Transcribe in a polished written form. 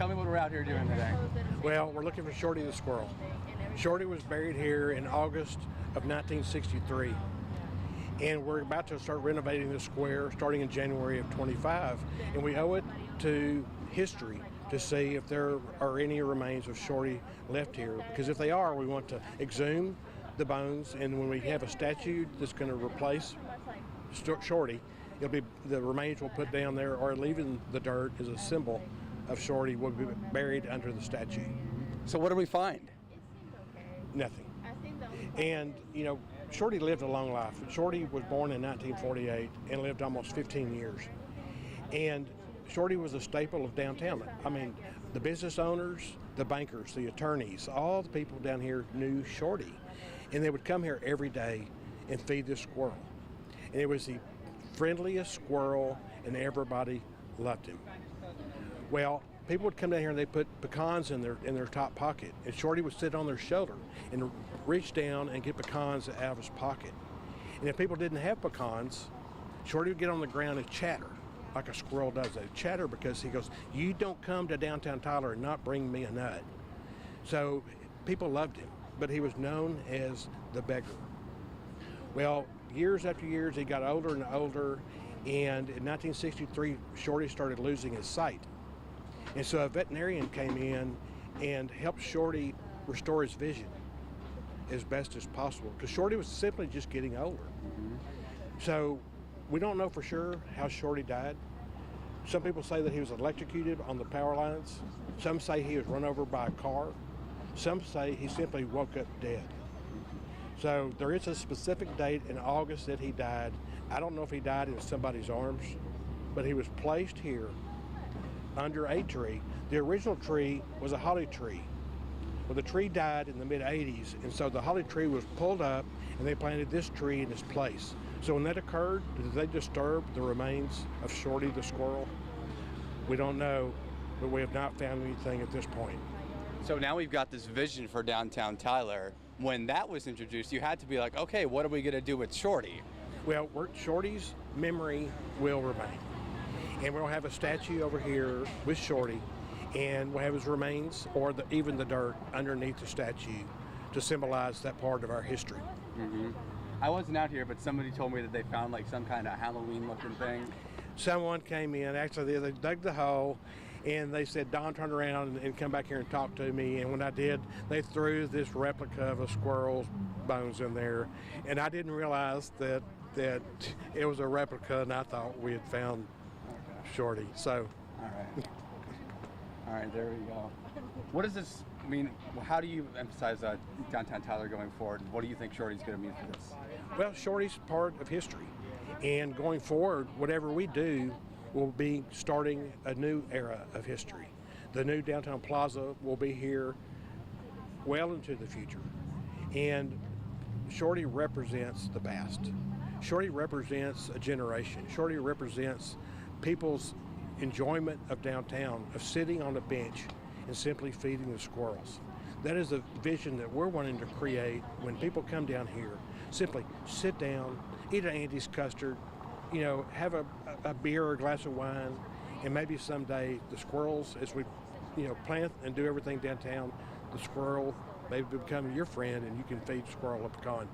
Tell me what we're out here doing today. Well, we're looking for Shorty the Squirrel. Shorty was buried here in August of 1963. And we're about to start renovating the square starting in January of 25. And we owe it to history to see if there are any remains of Shorty left here. Because if they are, we want to exhume the bones. And when we have a statue that's going to replace Shorty, it'll be the remains we'll put down there, or leaving the dirt as a symbol of Shorty will be buried under the statue. So what do we find? Nothing. And, you know, Shorty lived a long life. Shorty was born in 1948 and lived almost 15 years. And Shorty was a staple of downtown. I mean, the business owners, the bankers, the attorneys, all the people down here knew Shorty. And they would come here every day and feed this squirrel. And it was the friendliest squirrel, and everybody loved him. Well, people would come down here and they'd put pecans in their top pocket, and Shorty would sit on their shoulder and reach down and get pecans out of his pocket. And if people didn't have pecans, Shorty would get on the ground and chatter like a squirrel does. They chatter because he goes, "You don't come to downtown Tyler and not bring me a nut." So people loved him, but he was known as the beggar. Well, years after years, he got older and older, and in 1963, Shorty started losing his sight. And so a veterinarian came in and helped Shorty restore his vision as best as possible, because Shorty was simply just getting older. So we don't know for sure how Shorty died. Some people say that he was electrocuted on the power lines. Some say he was run over by a car. Some say he simply woke up dead. So there is a specific date in August that he died. I don't know if he died in somebody's arms, but he was placed here under a tree. The original tree was a holly tree. Well, the tree died in the mid-'80s, and so the holly tree was pulled up, and they planted this tree in its place. So when that occurred, did they disturb the remains of Shorty the Squirrel? We don't know, but we have not found anything at this point. So now we've got this vision for downtown Tyler. When that was introduced, you had to be like, okay, what are we going to do with Shorty? Well, Shorty's memory will remain. And we'll have a statue over here with Shorty, and we'll have his remains, or even the dirt underneath the statue, to symbolize that part of our history. I wasn't out here, but somebody told me that they found like some kind of Halloween-looking thing. Someone came in, actually they dug the hole, and they said, "Don, turn around and come back here and talk to me." And when I did, they threw this replica of a squirrel's bones in there, and I didn't realize that it was a replica, and I thought we had found Shorty. So, all right, there we go. What does this mean? How do you emphasize downtown Tyler going forward? What do you think Shorty's going to mean for this? Well, Shorty's part of history, and going forward, whatever we do will be starting a new era of history. The new downtown plaza will be here well into the future, and Shorty represents the past. Shorty represents a generation. Shorty represents people's enjoyment of downtown, of sitting on a bench and simply feeding the squirrels. That is a vision that we're wanting to create when people come down here. Simply sit down, eat an Andy's custard, you know, have a beer or a glass of wine, and maybe someday the squirrels, as we, you know, plant and do everything downtown, the squirrel may become your friend, and you can feed squirrel a pecan.